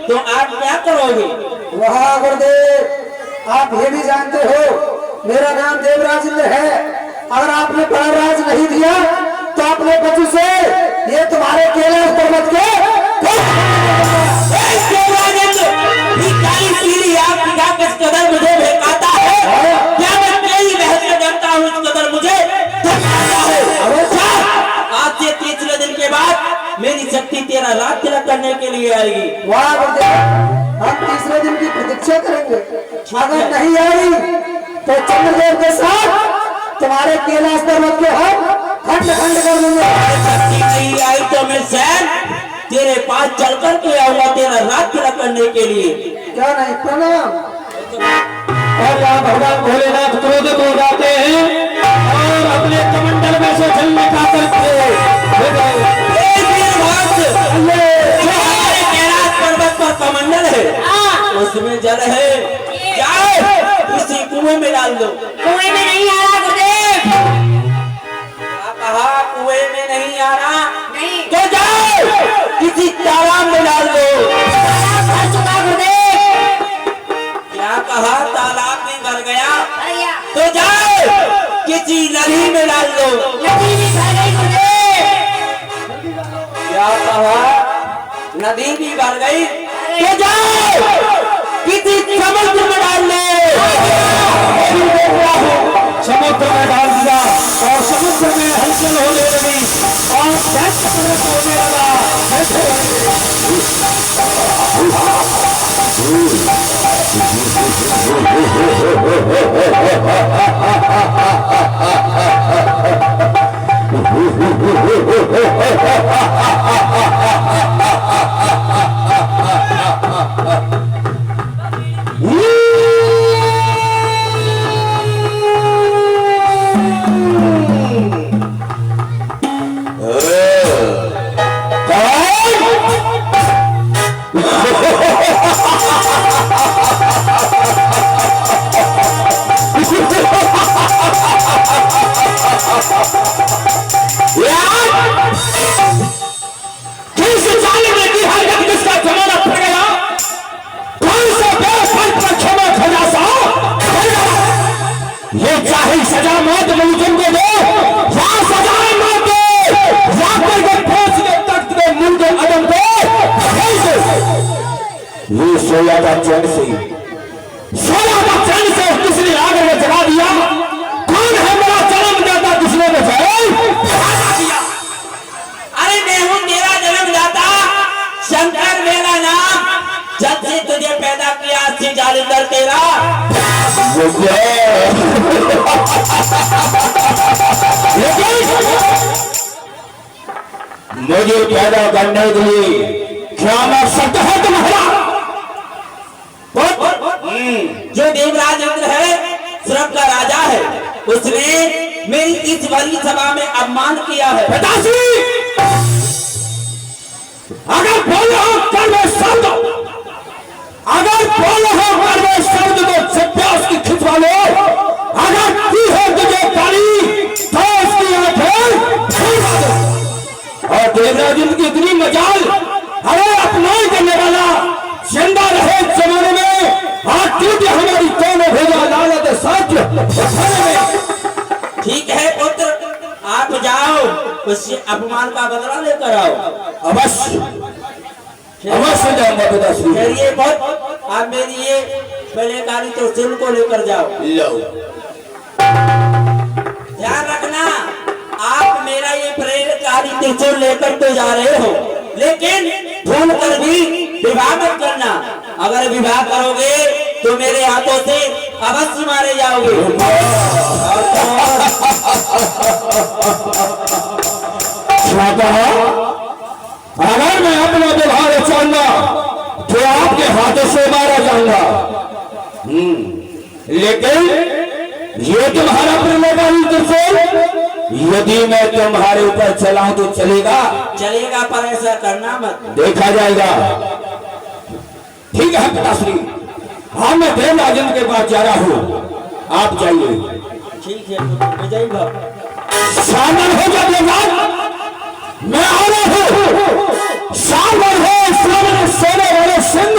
तो आप क्या करोगे? वाह गुरुदेव, आप ये भी जानते हो मेरा नाम देवराजेंद्र है। अगर आपने बड़ा राज नहीं दिया तो अपने बच्चों से ये तुम्हारे कैलाश पर्वत के किस कदर मुझे भड़काता है, क्या मैं तेरी बहस में जानता हूँ इस कदर मुझे धमकाता है। आज से तीसरे दिन के बाद मेरी शक्ति तेरा लाख तिलक करने के लिए आएगी। वाह गुरुदेव, हम तीसरे दिन की प्रतीक्षा करेंगे। अगर नहीं आई तो चंद्रदेव के साथ तुम्हारे कैलाश पर्वत के हम खंड खंड कर देंगे। शक्ति नहीं आई तो मैं सैन तेरे पास चल कर के आऊंगा तेरा लाख तिलक करने के लिए। क्या नहीं, प्रणाम। और यहाँ भगवान भोलेनाथ क्रोधित हो जाते हैं और अपने कमंडल में से जल निकाल कैलाश पर्वत पर कमंडल है, उसमें जल है, जाओ इसी कुएं में डाल दो। कुएं में नहीं आ रहा गुरुदेव। क्या कहा? कुएं में नहीं आ रहा? नहीं। तो जाओ किसी तालाब में डाल दो। तालाब भर चुका गुरुदेव। क्या कहा? तालाब में भर गया? भर गया। तो जाओ किसी नदी में डाल दो। नदी भी भर गई गुरुदेव। क्या कहा? नदी भी भर गई? तो जाओ किसी समुद्र में डाल दो। समुद्र में डाल दिया और समुद्र में हलचल होने लगी और होने लगा। सोया था चैन से, सोया था चैन से, किसने आग में जला दिया? कौन है मेरा जन्मदाता? किसने दिया? अरे मैं हूँ तेरा जन्मदाता, शंकर मेरा नाम। जब से तुझे पैदा किया से जालिंदर तेरा। मुझे पैदा करने के लिए क्या मैं सत्य है तुम्हारा? जो देवराजेंद्र है, स्वर्ग का राजा है, उसने मेरी इस बड़ी सभा में अपमान किया है। पिताश्री, अगर बोलो कड़वे शब्द, अगर बोलो कड़वे शब्द तो सत्यास की खिंचवा लो। अगर तू है तुझे पानी तो उसकी आंखें खिंचवा दो। और देवराजेंद्र की इतनी मजाल, हमें अपमान करने वाला जिंदा रहे जमाने में आज टूटे हमारी कौन भेजा लालत सत्य। ठीक है पुत्र, आप जाओ, उससे अपमान का बदला लेकर आओ। अवश्य अवश्य जाऊंगा पिताश्री। चलिए बहुत, आप मेरी ये पहले काली तो सिल को लेकर जाओ। लो, ध्यान रखना, आप मेरा ये प्रेरकारी त्रिशूल लेकर तो जा रहे हो, लेकिन भूल कर भी विवाह मत करना। अगर विवाह करोगे तो मेरे हाथों से अवश्य मारे जाओगे। अगर मैं अपना व्यवहार चाहूंगा तो आपके हाथों से मारा जाऊंगा। लेकिन ये तुम्हारा प्रेरणाकारी त्रिशूल, यदि मैं तुम्हारे ऊपर चलाऊं तो चलेगा? चलेगा, पर ऐसा करना मत। देखा जाएगा। ठीक है पिताश्री, हाँ मैं देवराजेंद्र के पास जा रहा हूँ, आप जाइए। ठीक है, विजयी भव। सामन हो जा देवराज, मैं आ रहा हूँ। सामन हो सामने सोने वाले सिंह,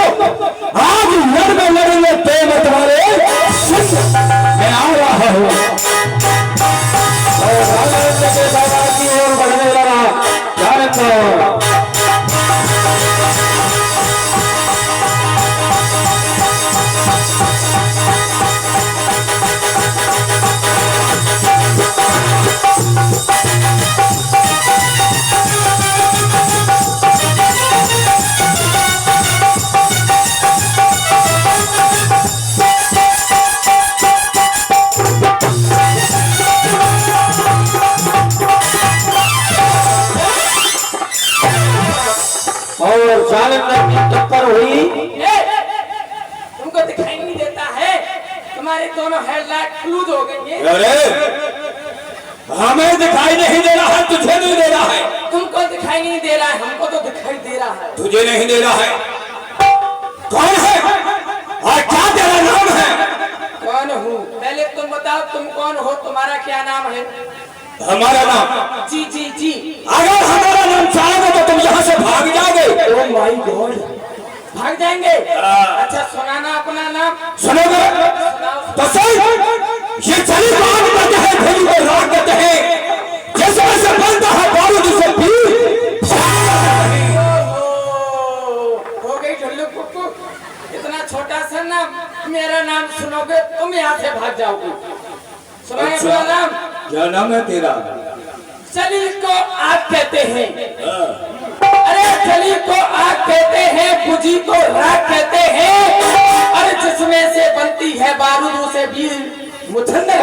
हमारे दोनों हेडलाइट फ्लूज हो गई है। अरे हमें दिखाई नहीं दे रहा है, तुझे नहीं दे रहा है। तुमको दिखाई नहीं दे रहा है, हमको तो दिखाई दे रहा है। तुझे नहीं दे रहा है। कौन है और क्या तेरा नाम है? कौन हूँ? पहले तुम बताओ, तुम कौन हो, तुम्हारा क्या नाम है? हमारा नाम? जी जी जी। अगर हमारा नाम चाहोगे तो तुम यहाँ से भाग जाओगे। ओह माय गॉड, भाग जाएंगे? अच्छा सुनाना अपना नाम। सुनोगे तो सही। ये चली बात कहते हैं, भोली को राग कहते हैं, जिसमें से बनता है बारूद से भी। हो गई ढुल्लू कुक्कू, इतना छोटा सा नाम, मेरा नाम सुनोगे तुम यहाँ से भाग जाओगे। सुनाए अपना नाम। क्या नाम है तेरा? चली को आग कहते हैं। अरे चली को आग कहते हैं, बुझी को राग कहते हैं, और जिसमें से बनती है बारूद उसे भी मुछंदर।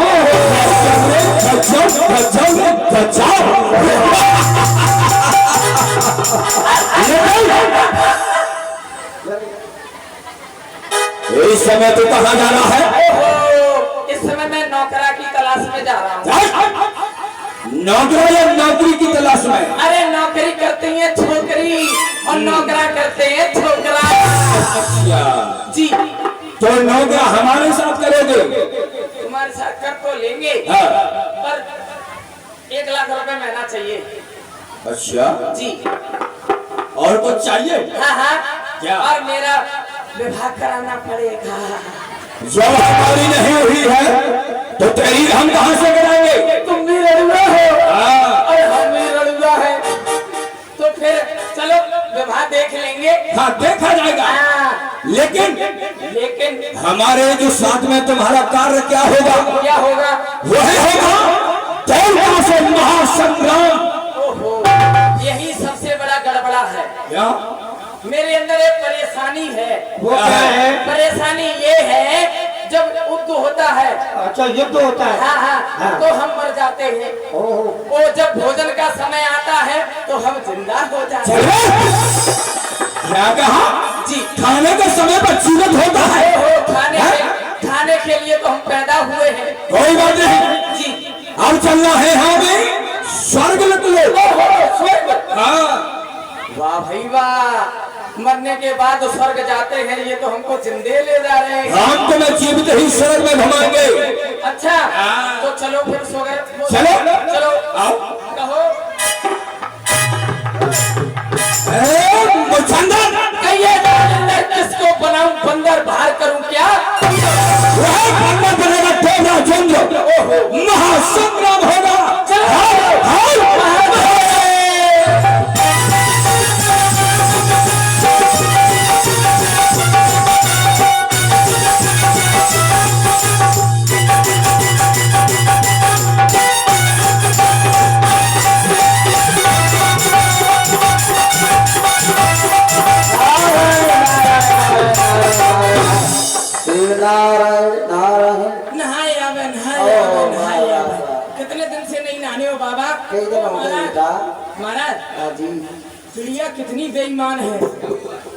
इस समय तो कहाँ जा रहा है? ओहो, इस समय मैं नौकरा की तलाश में जा रहा हूँ। नौकरी या नौकरी की तलाश में? अरे नौकरी करते हैं छोकरी और नौकरा करते हैं छोकरा। अच्छा जी। तो नौकरा हमारे साथ करोगे? तुम्हारे साथ कर तो लेंगे, हाँ। पर 1 लाख रुपए महीना चाहिए। अच्छा जी। और कुछ चाहिए? हाँ हाँ। क्या? और मेरा विवाह कराना पड़ेगा। जब हमारी नहीं हुई है तो तेरी हम कहाँ से कराएंगे? तुम भी लड़ुआ हो हाँ। और हम भी लड़ुआ है, तो फिर चलो विवाह देख लेंगे। हाँ देखा जाएगा। हाँ। लेकिन हमारे जो साथ में तुम्हारा कार्य क्या होगा? क्या होगा? वही होगा देवता से महासंग्राम। ओहो, यही सबसे बड़ा गड़बड़ा है। क्या? मेरे अंदर एक परेशानी है। वो क्या है? परेशानी ये है, जब युद्ध होता है, अच्छा युद्ध होता है। हाँ हाँ, तो हम मर जाते हैं। वो जब भोजन का समय आता है तो हम जिंदा हो जाते हैं। क्या कहा? जी। खाने के समय पर जीवित होता है। ओहो, खाने के लिए तो हम पैदा हुए हैं। कोई बात नहीं जी। अब चलना है हमें स्वर्ग निकलो। स्वर्ग? हाँ। वाह भाई वाह, मरने के बाद स्वर्ग जाते हैं, ये तो हमको जिंदे ले जा रहे हैं। हम तुम्हें जीवित ही स्वर्ग में घुमाएंगे। अच्छा तो चलो फिर स्वर्ग। चलो। चलो आओ। कहो। कहिए अंदर किसको बनाऊं, बंदर बाहर करूं क्या? वह बंदर बनेगा तेरा चंद्र। महासंग्राम होगा। नारायण नारायण। नहाए आवे, नहाए आवे, नहाए आवे। कितने दिन से नहीं नहाने हो बाबा? कई दिन हो गए बेटा। महाराज हाँ जी। चिड़िया कितनी बेईमान है,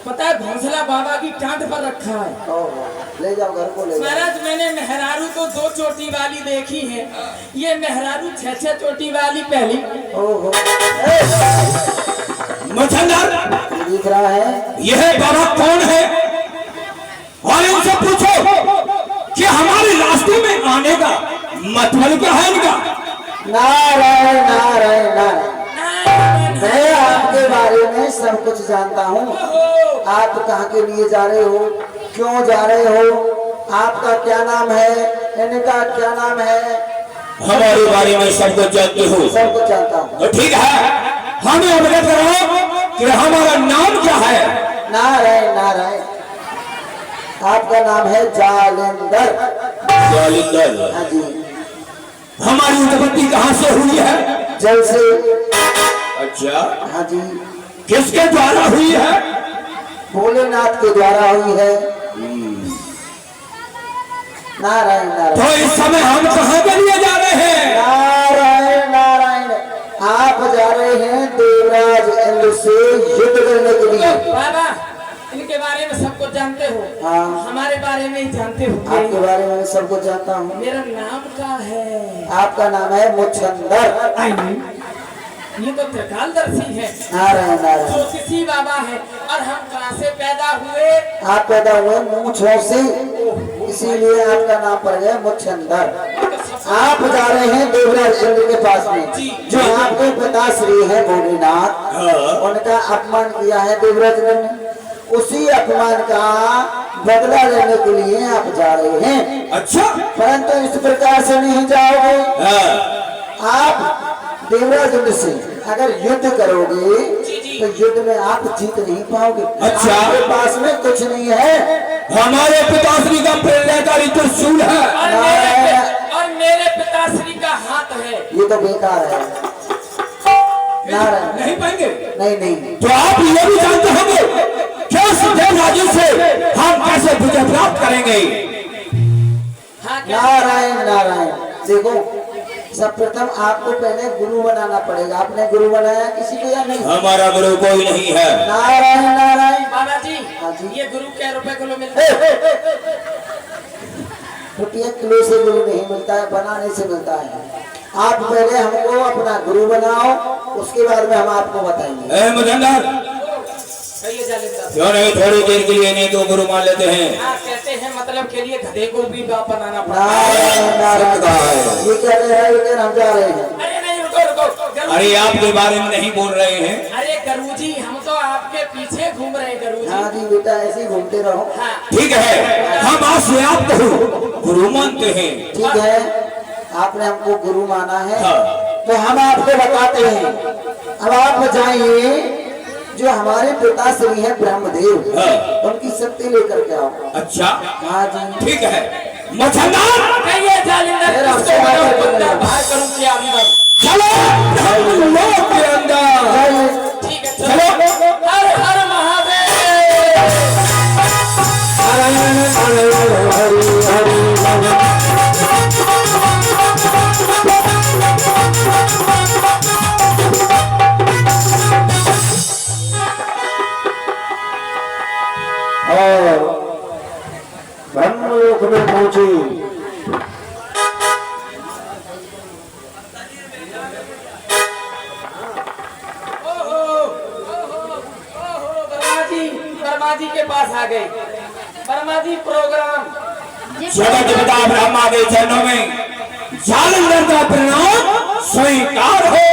पता है? घोंसला बाबा की टांट पर रखा है। ओहो, ले जाओ घर को ले जाओ। महाराज मैंने मेहरारू तो 2 चोटी वाली देखी है, ये मेहरारू 6 चोटी वाली पहली। ओहो, मछंदर दिख रहा है। यह बाबा कौन है? और इनसे पूछो कि हमारे रास्ते में आने का मतलब क्या है इनका? नारायण नारायण नारायण। मैं आपके बारे में सब कुछ जानता हूँ। आप कहाँ के लिए जा रहे हो, क्यों जा रहे हो, आपका क्या नाम है, इनका क्या नाम है, हमारे बारे में सब कुछ जानते हो? सब कुछ जानता हूँ। तो ठीक है, हमें अवगत कराओ कि हमारा नाम क्या है? नारायण नारायण। आपका नाम है जालिंदर। जालिंदर। हाँ जी। हमारी उत्पत्ति कहाँ से हुई है? जल से। अच्छा। हाँ जी। किसके द्वारा हुई है? भोलेनाथ के द्वारा हुई है। नारायण नारायण। तो इस समय हम कहाँ के लिए जा रहे हैं? नारायण नारायण। आप जा रहे हैं देवराज इंद्र से युद्ध करने के लिए। बाबा इनके बारे में में सब कुछ जानते हो। हाँ। हमारे बारे में ही जानते हो। आपके बारे में सब कुछ जानता हूँ। मेरा नाम क्या है? आपका नाम है मुचंदर। ये तो त्रिकालदर्शी है, नारायण नारायण। ज्योतिषी बाबा है। और हम कहाँ से पैदा हुए? आप पैदा हुए मूंछों से, इसीलिए आपका नाम पड़ गया मुचंदर। आप जा रहे हैं देवराज इंद्र के पास में, जो आपके पिताश्री है भोलेनाथ, उनका अपमान किया है देवराज इंद्र ने। उसी अपमान का बदला लेने के लिए आप जा रहे हैं। अच्छा। परंतु इस प्रकार से नहीं जाओगे। आप देवराज इंद्र से अगर युद्ध करोगे तो युद्ध में आप जीत नहीं पाओगे। अच्छा। आपके पास में कुछ नहीं है। हमारे पिताश्री का प्रेरणाकारी त्रिशूल है और मेरे पिताश्री का हाथ है। ये तो बेकार है। नारायण। नहीं पाएंगे। नहीं नहीं। तो आप ये भी जानते होंगे क्या देवराजी से हम कैसे विजय प्राप्त करेंगे? हाँ, क्या? नारायण नारायण। देखो, सब प्रथम आपको पहले गुरु बनाना पड़ेगा। आपने गुरु बनाया किसी को या नहीं? हमारा गुरु कोई नहीं है। नारायण नारायण। बाबा जी, हाँ जी। ये गुरु क्या रुपए किलो मिलता है? रुपया किलो से गुरु नहीं मिलता है, बनाने से मिलता है। आप पहले हमको अपना गुरु बनाओ, उसके बाद में हम आपको बताएंगे। मुजंदर, कहिए जालिंदर। क्यों नहीं थोड़ी देर के लिए नहीं तो गुरु मान लेते हैं? हाँ, कहते हैं मतलब के लिए गधे को भी बाप बनाना पड़ता है। नारायण नारायण। ये कह रहे हैं लेकिन हम जा रहे हैं। अरे नहीं, रुको रुको। अरे आपके बारे में नहीं बोल रहे हैं। अरे गुरुजी, हम तो आपके पीछे घूम रहे हैं गुरुजी। हाँ जी बेटा, ऐसे ही घूमते रहो। हाँ। ठीक है, हम आज से आपको गुरु मानते हैं। ठीक है, आपने हमको गुरु माना है। हाँ। तो हम आपको बताते हैं। अब आप जाइए, जो हमारे पिताश्री है ब्रह्मदेव, हाँ। उनकी शक्ति लेकर के आओ। अच्छा। हाँ जी। ठीक है मुजंदर, कहिए जालिंदर, फिर हमसे किसको बात बताऊं, करके बंदा जाओ। बाहर करूं कि अभी तक? चलो हम लोग के अंदर। जाइए। ठीक है, चलो। हर हर महादेव। और ब्रह्मलोक में पहुंची। वर्मा जी के पास आ गए। वर्मा जी, प्रोग्राम जगत पिता ब्रह्मा के चरणों में जालिंदर का प्रणाम स्वीकार हो।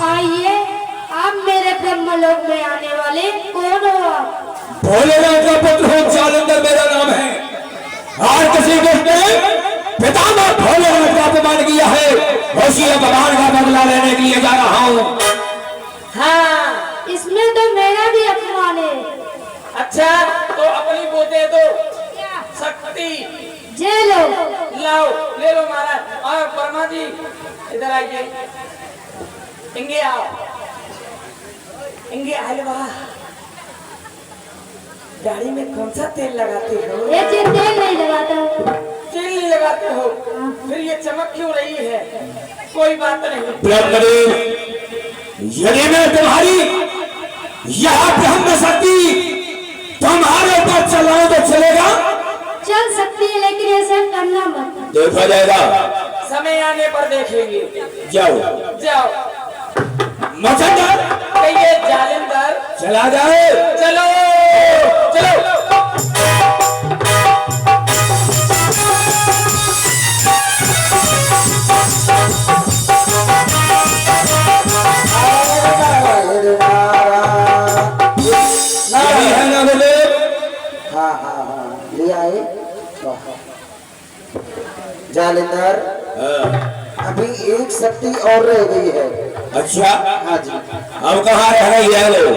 आइए, आप मेरे ब्रह्मलोक में आने वाले कौन हो आप? भोलेनाथ का पुत्र हो जालिंदर मेरा नाम है। और किसी दुष्ट ने पितामह भोलेनाथ का अपमान किया है, उसी अपमान का बदला लेने के लिए जा रहा हूँ। हाँ। इसमें तो मेरा भी अपमान है। अच्छा, तो अपनी वो दे दो शक्ति। जे लो। लाओ, ले लो महाराज। और वर्मा जी इधर आइए। इंगे आओ, इंगे आए। वाह, गाड़ी में कौन सा तेल लगाते हो? ये तेल नहीं लगाता। तेल नहीं लगाते हो? फिर ये चमक क्यों रही है? कोई बात नहीं। ब्रह्मदेव, यदि मैं तुम्हारी यह ब्रह्म शक्ति तुम्हारे ऊपर चलाऊं तो चलेगा? चल सकती है, लेकिन ऐसा करना मत। देखा जाएगा, समय आने पर देखेंगे। जाओ जाओ। मुजंदर, कहिए जालिंदर, चला जाए। चलो चलो। यही है ना बोले? हाँ हाँ हाँ, ले आए। जालिंदर, अभी एक शक्ति और रह गई है। अच्छा, हाँ जी। अब कहाँ रह रही है लोग?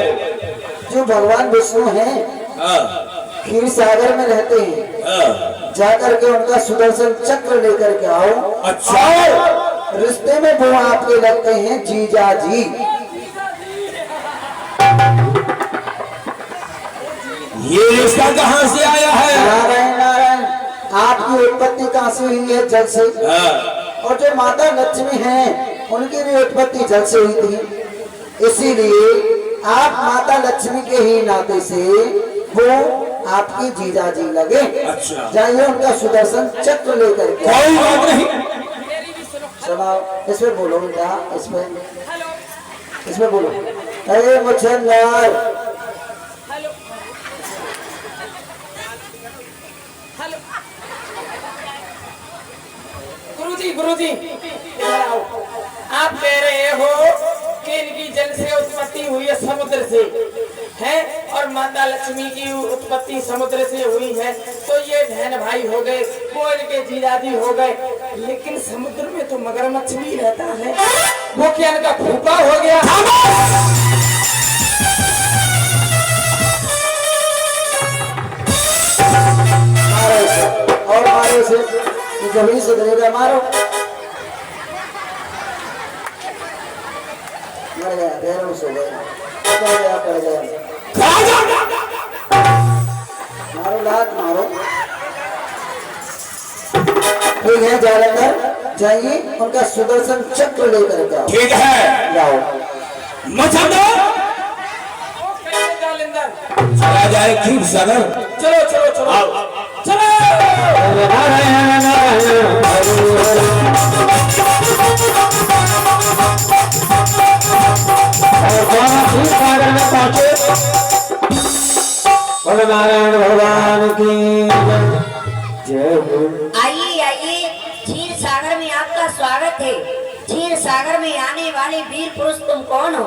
जो भगवान विष्णु हैं, क्षीर सागर में रहते हैं। जाकर के उनका सुदर्शन चक्र लेकर के आओ। अच्छा। और रिश्ते में वो आपके लगते हैं जीजा जी। ये रिश्ता कहाँ से आया है? नारायण नारायण। आपकी उत्पत्ति कहाँ से हुई है? जल से। और जो माता लक्ष्मी हैं, उनकी भी उत्पत्ति जल से हुई थी। इसीलिए आप माता लक्ष्मी के ही नाते से वो आपकी जीजा जी लगे। अच्छा। जाइए उनका सुदर्शन चक्र लेकर के। कोई बात नहीं। सुनाओ, इसमें बोलो क्या, इसमें बोलो। अरे मुझे गुरुजी इधर आओ। आप कह रहे हो कि इनकी जल से उत्पत्ति हुई है समुद्र से है, और माता लक्ष्मी की उत्पत्ति समुद्र से हुई है, तो ये बहन भाई हो गए, वो इनके जीजाजी हो गए। लेकिन समुद्र में तो मगरमच्छ भी रहता है, वो क्या इनका फूफा हो गया? और मारो से जमीन से धरेगा, मारो। मर गया, बेहोश हो गया, पड़ गया। मारो, लात मारो। ठीक है, जालंधर जाइए उनका सुदर्शन चक्र लेकर जाओ। ठीक है, जाओ। मछंदर चला जाए खीर सागर। चलो चलो चलो चलो। सागर में पहुंचे। नारायण भगवान की जय हो। आइए आइए, क्षीर सागर में आपका स्वागत है। क्षीर सागर में आने वाले वीर पुरुष तुम कौन हो?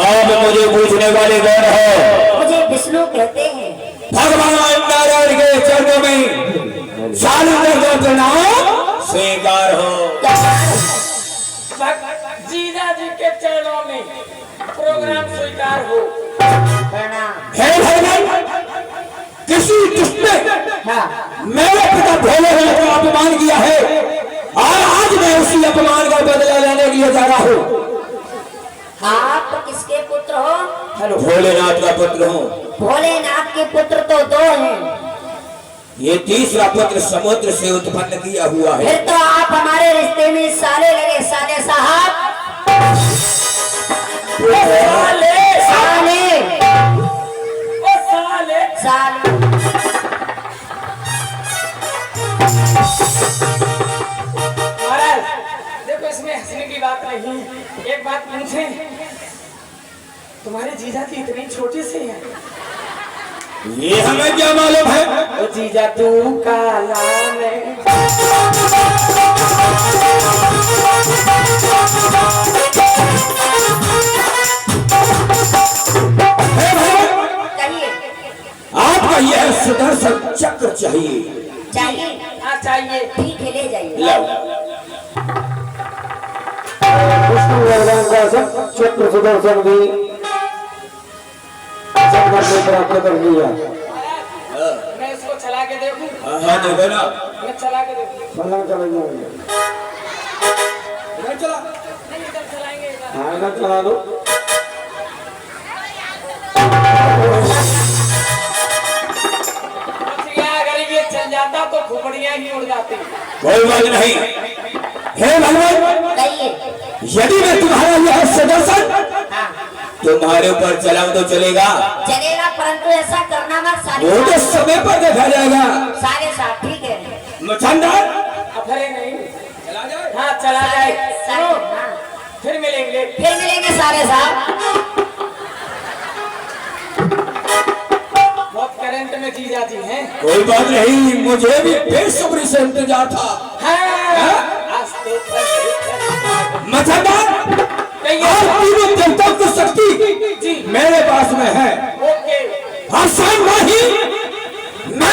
आप मुझे पूछने वाले कौन हो? मुझे विष्णु कहते हैं। भगवान नारायण के चरणों में चालू कर दो प्रणाम स्वीकार हो। जीजा जी के चरणों में प्रोग्राम स्वीकार हो। प्रणाम। हे भगवान, किसी दुष्ट ने मेरे पिता भोले का अपमान किया है, और आज मैं उसी अपमान का बदला लेने के लिए जा रहा हूँ। आप किसके पुत्र हो? हेलो, भोलेनाथ का पुत्र हूँ। भोलेनाथ के पुत्र तो दो हैं। ये तीसरा पुत्र समुद्र से उत्पन्न किया हुआ है। फिर तो आप हमारे रिश्ते में साले लगे, साले साहब। साले साले ओ साले साले। महाराज देखो, इसमें हंसने की बात नहीं। एक बात पूछे, तुम्हारे जीजा जी इतनी छोटे से हैं? ये हमें क्या मालूम है? ओ जीजा तू काला में कहिए। आपका यह सुदर्शन चक्र चाहिए। चाहिए? हाँ चाहिए। ठीक है, ले जाइए। विष्णु भगवान का सब चक्र सुदर्शन भी प्राप्त कर लिया। मैं इसको चला के देखूं? हाँ देखो ना, मैं चला के देखूं? पलंग चलाइए, चला नहीं, इधर चलाएंगे इधर। हाँ इधर चला दो। अगर ये चल जाता तो खोपड़ियां ही उड़ जाती। कोई बात नहीं। हे भगवान, कहिए। यदि मैं तुम्हारा यह सुदर्शन तुम्हारे ऊपर चलाऊं तो चलेगा? चलेगा, परंतु ऐसा करना मत साले वो तो साहब। समय पर देखा जाएगा। साले साहब ठीक है। मछंदर अफरे नहीं चला जाए। हाँ चला जाए। साले, सुनो, हाँ। फिर मिलेंगे। फिर मिलेंगे साले साहब। बहुत करंट में जीजा जी हैं। कोई बात नहीं, मुझे भी बेसब्री से इंतजार था। हाँ। आज तो मछंदर, और तीनों देवताओं की शक्ति मेरे पास में है। ओके। हसन मैं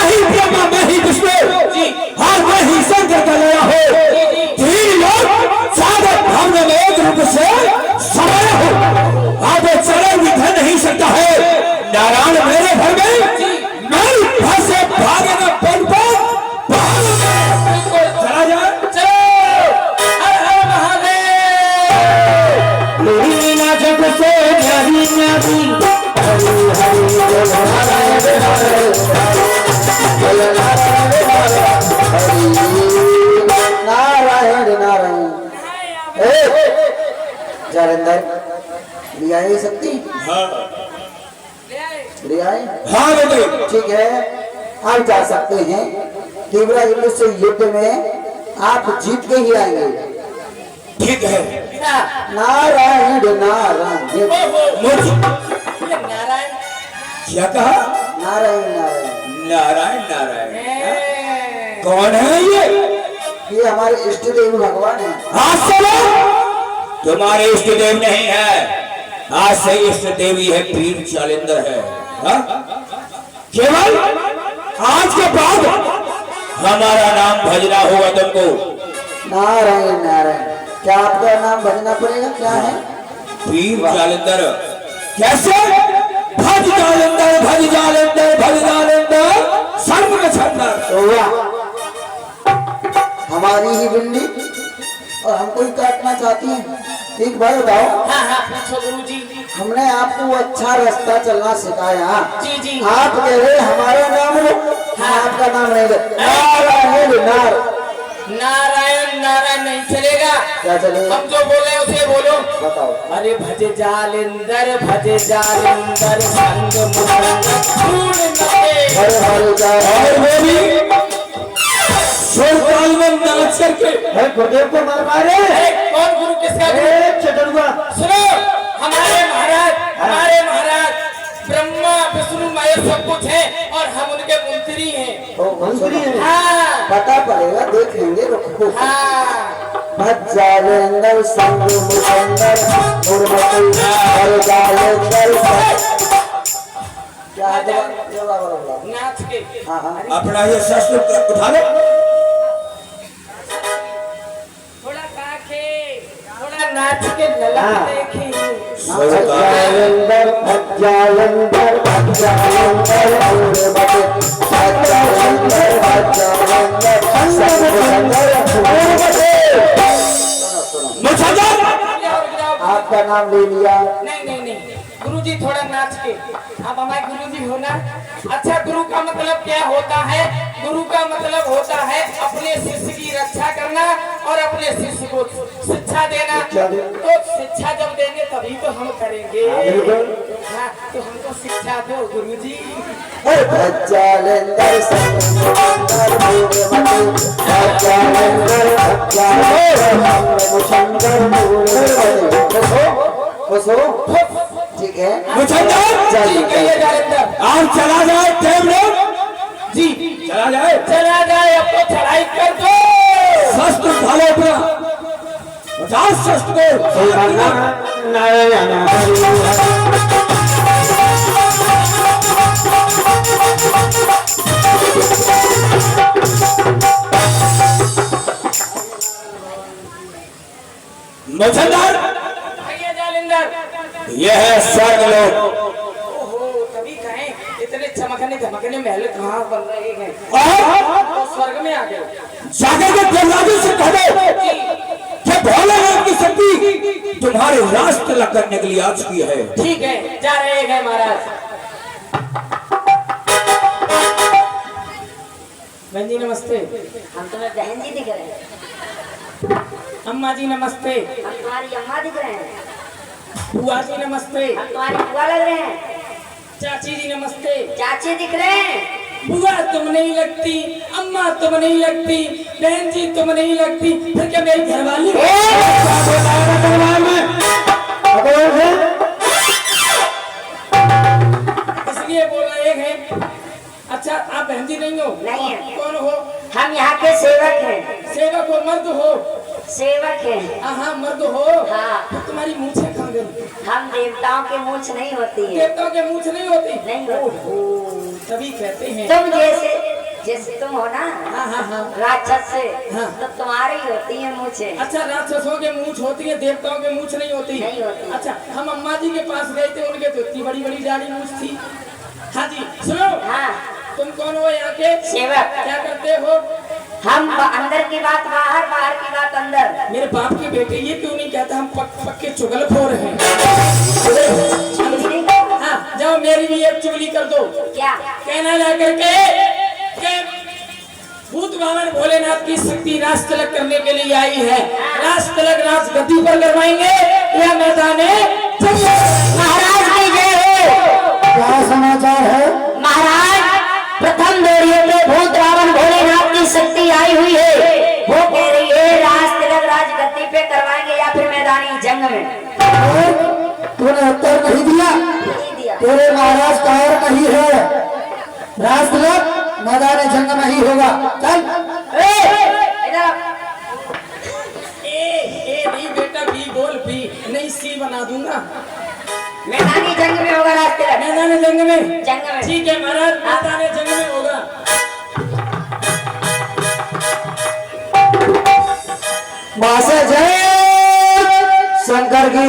ही ब्रह्मा, मैं ही विष्णु, और मैं ही शंकर का लया हो। तीन लोग सागर भावना में एक रूप से समाये हो। आप चरण भी धर नहीं सकता है। नारायण मेरे घर में मेरी भाषा भागे न बन चला जाए। चलो, हर हर महादेव। नारायण नारायण। जालंधर लिया है शक्ति। हाँ, ले आए। ले आए? हाँ बेटे। ठीक है, आप जा सकते हैं। देवराज इंद्र से युद्ध में आप जीत के ही आएंगे। ठीक है। नारायण नारायण नारायण क्या कहा? नारायण नारायण। नारायण नारायण। कौन है ये हमारे इष्ट देव भगवान है। आज से तुम्हारे इष्ट देव नहीं है, आज से इष्ट देवी है पीर जालिंदर है। हा? केवल आज के बाद हमारा नाम भजना होगा तुमको। नारायण नारायण। क्या आपका नाम भजना पड़ेगा? क्या है? पीर जालिंदर। कैसे? भज जालिंदर भज जालिंदर भज जालिंदर सर्व में छंदर। तो वाह, हमारी ही बिल्ली और हमको ही काटना चाहती है। एक बार बताओ, हाँ हाँ पूछो गुरुजी। हमने आपको अच्छा रास्ता चलना सिखाया। जी जी। आप कह रहे हमारा नाम लो, हम आपका नाम नहीं लेते। नारायण नारायण नारायण नहीं चलेगा। क्या चलेगा? हम जो बोले उसे बोलो। बताओ। अरे भज जालिंदर संग मुसंग ढूंढ नके। हरे हरे का और वो भी सुरताल में नाच करके। है गुरुदेव को मार मारे। अरे कौन गुरु किसका गुरु? चटुआ। सुनो, हमारे महाराज ब्रह्मा विष्णु महेश सब कुछ है और हम उनके मंत्री हैं। ओ मंत्री है। हाँ पता पड़ेगा, देख लेंगे। रुको। हाँ। भज्जालेंदर संग मुसंदर मुरमती हर जालेंदर क्या नाच के। हाँ हाँ। अपना ये शस्त्र उठा लो। थोड़ा काके, थोड़ा नाच के ललक देखी। भज्जालेंदर भज्जालेंदर भज्जालेंदर मुरमती भज्जालेंदर भज्जालेंदर संग मुसंदर मुरमती। आपका नाम ले लिया। नहीं गुरुजी, थोड़ा नाच के। आप हमारे गुरुजी हो ना। अच्छा, गुरु का मतलब क्या होता है? गुरु का मतलब होता है अपने शिष्य की रक्षा करना और अपने शिष्य को शिक्षा देना। तो शिक्षा जब देंगे तभी तो हम करेंगे। हाँ, तो हमको शिक्षा दो गुरुजी। भज्जालेंदर संग मुसंदर मुरमती भज्जालेंदर भज्जालेंदर मुसंदर मुरमती। ठीक है। ठीक है, ये जालिंदर। आप चला जाए टेम लोग। जी चला जाए। अब तो चढ़ाई कर दो। शस्त्र ढालो अपना। 50 शस्त्र को। मुसंदर, भैया जालिंदर। यह है स्वर्ग लोक। ओहो, तभी कहें इतने चमकने धमकने महल कहाँ बन रहे हैं। और तो स्वर्ग में आ गए। जाकर के देवराजों से कह दो कि भोलेनाथ की शक्ति तुम्हारे रास्ते लग करने के लिए आ चुकी है। ठीक है, जा रहे हैं महाराज। बहन जी नमस्ते। हम तुम्हें बहन जी दिख रहे हैं। अम्मा जी नमस्ते। हम तुम्हारी अम्मा दिख रहे हैं। बुआ जी नमस्ते। हम तुम्हारी बुआ लग रहे हैं। चाची जी नमस्ते। चाची दिख रहे हैं। बुआ तुम नहीं लगती, अम्मा तुम नहीं लगती, बहन जी तुम नहीं लगती, फिर क्या मेरी घरवाली? इसलिए बोल रहे हैं। अच्छा, आप बहन जी नहीं हो? नहीं है। कौन हो? हम यहाँ के सेवक हैं। सेवक हो? मर्द हो? सेवक हैं। हाँ, मर्द हो। हाँ। तो तुम्हारी मूछें कहाँ गई? हम देवताओं के मूछ नहीं होती है। देवताओं के मूछ नहीं होती? नहीं होती। ओहो, तभी कहते हैं। तुम जैसे तुम हो ना हाँ। राक्षस से, हाँ। तो तुम्हारी होती है मूछे। अच्छा, राक्षसों के मूछ होती है, देवताओं के मूछ नहीं होती? नहीं होती। अच्छा, हम अम्मा जी के पास गए थे, उनके तो इतनी बड़ी बड़ी दाढ़ी मूछ थी। हाँ जी, सुनो। हाँ। तुम कौन हो यहाँ के? सेवक। क्या करते हो? हम अंदर की बात बाहर, बाहर की बात अंदर। मेरे बाप के बेटे ये क्यों नहीं कहता हम पक्के चुगलखोर हैं? हाँ, जाओ मेरी भी एक चुगली कर दो। क्या? कहना ला करके कि भूत बामन भोलेनाथ की शक्ति राज तिलक करने के लिए आई है। राज तिलक राज गद्दी पर करवाएंगे या मैदान महाराज की जय हो। क्या समाचार है? महाराज, प्रथम दौड़ियों में भूत रावण भोलेनाथ की शक्ति आई हुई है। वो कह रही है राज तिलक राजगद्दी पे करवाएंगे या फिर मैदानी जंग में। तूने उत्तर नहीं दिया। नहीं दिया। तेरे महाराज कायर नहीं है। राज तिलक मैदान जंग में ही होगा। चल इधर ए बी बेटा बी बोल बी, नहीं सी बना दूंगा। मैदानी जंग में होगा राज तिलक। मैदान जंग में? जंग में। ठीक है महाराज, मैदान जंग में होगा। मासे जय शंकर की।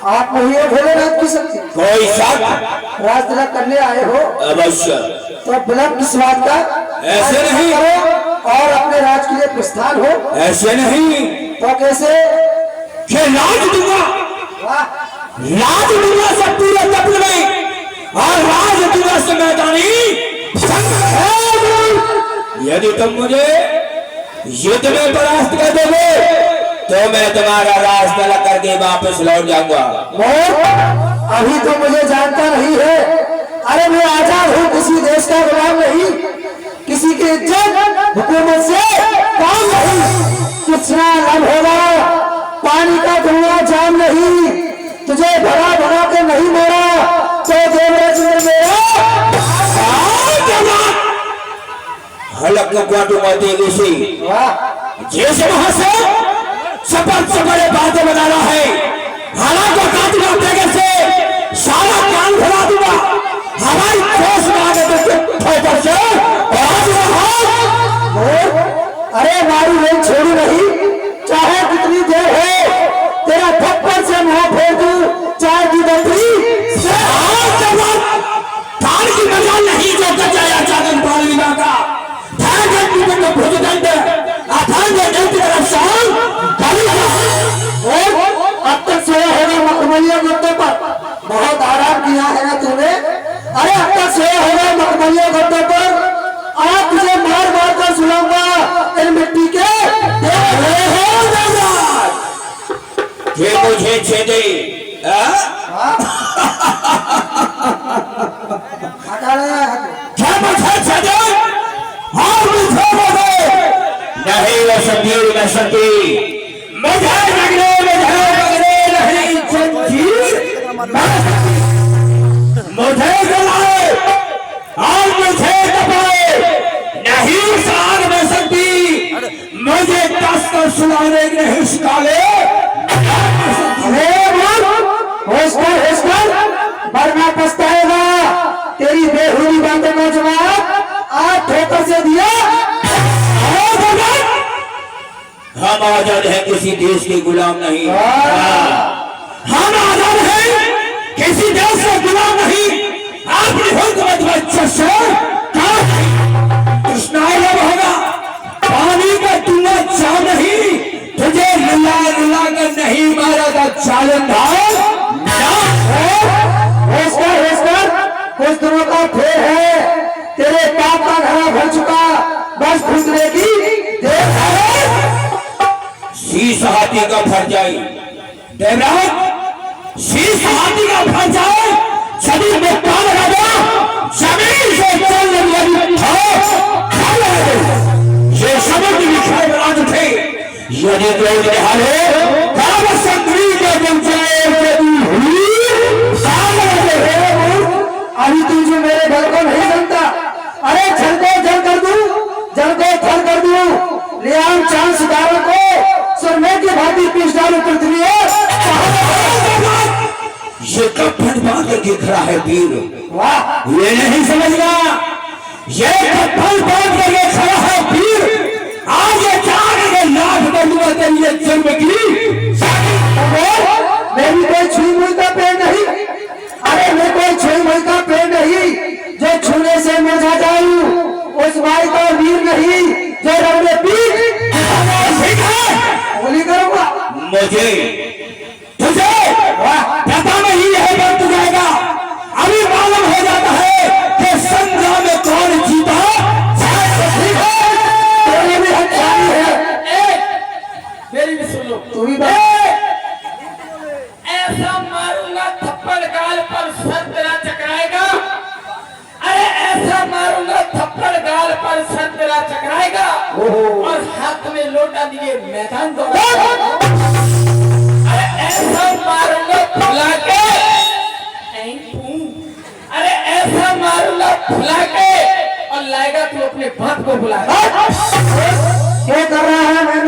आप नहीं है भोलेनाथ की शक्ति। कोई शक? राज तिलक करने आए हो अवश्य। तो विलंब किस बात का? ऐसे राज तिलक नहीं। करो और अपने राज के लिए प्रस्थान हो। ऐसे नहीं तो कैसे? कि राज दूंगा, वाह, राज दूंगा से पूरे तत्व में, और राज दूंगा से मैदानी जंग में। यदि तुम मुझे युद्ध में परास्त कर दोगे तो मैं तुम्हारा राज तलक करके वापस लौट जाऊंगा। अभी तो मुझे जानता नहीं है। अरे मैं आजाद हूँ, किसी देश का गुलाम नहीं, किसी की इज्जत हुकूमत से काम नहीं। कितना लब होगा, पानी का धुआं जाम नहीं, तुझे भरा भरा के नहीं मोड़ा तो देवराज मेरा हलक को क्वाटू माते किसी जैसे वहां से शपथ से बड़े बातें बना रहा है। हालांकि काटूंगा तेगे से सारा कान भरा दूंगा। हमारी ठोस मांगे तो ठोकर से अरे मारू नहीं, छोड़ू नहीं, चाहे कितनी देर हो, तेरा थप्पड़ से मुंह फेर दूं, चाय की बंदी कान की मजा नहीं जो कचाया चादन पाली का भुजदंड अथांग अब तक सोया होगा मखमलिया गद्दे पर। बहुत आराम किया है ना तूने। अरे अब तक सोया होगा मखमलिया गद्दे पर। आज तुझे मार मार कर सुनाऊंगा इन मिट्टी के। ये मुझे छेदे हटा रहा है। क्या मुझे छेदे और मुझे बोले नहीं वो संजीव न सकती। मुझे लगने नहीं जंजीर मुझे जलाए और मुझे दबाए नहीं सार में सकती। मुझे कस कर सुनाने नहीं सिखाले वरना पछताएगा। तेरी बेहुदी बातों का जवाब आज ठोकर से दिया। हम आजाद हैं, किसी देश के गुलाम नहीं। हम आजाद हैं, किसी देश के गुलाम नहीं। आपकी हुकूमत में अच्छे से कृष्णायब होगा, पानी का टुआ चाह नहीं, तुझे रुला रुला कर नहीं मारा था चालनदार। कुछ दिनों का फेर है, तेरे पाप का घड़ा भर चुका, बस खुदने की देर है। शीश हाथी का भर जाए देवराज, शीश हाथी का भर जाए, शरीर में कान लगा, जमीन से चलने वाली ये समुद्र विखाए राज थे। यदि तो निहारे काम संग्री के अभी तू जो मेरे घर को नहीं जानता। अरे जल को जल कर दूं, जल को थल कर दूं, ले आऊं चांद सितारों को सुरमे की भांति पीस डालूं पृथ्वी। ये कपड़ बांध के खड़ा है वीर। वाह, ये नहीं समझना, ये कपड़ बांध के खड़ा है वीर। आज ये चार लाख बंधुआ तेरी जन्म की मेरी कोई छुई मुई का पेड़ नहीं। अरे मैं कोई छुई मुई का पेड़ नहीं जो छूने से मुरझा जाऊं। उस भाई का वीर नहीं जो रंग में पीठ होली करूंगा। मुझे तुझे पता नहीं है बंद जाएगा। अभी मालूम हो जाता है कि संग्राम में कौन जीता। तेरी भी हथियारी है, मेरी भी सुन लो। तू भी ऐसा मारूंगा थप्पड़ लिए मैदान दौड़ा। अरे ऐसा मारूंगा फुला के, अरे ऐसा मारूंगा फुला के, और लाएगा तू अपने बाप को बुला। क्या कर रहा है?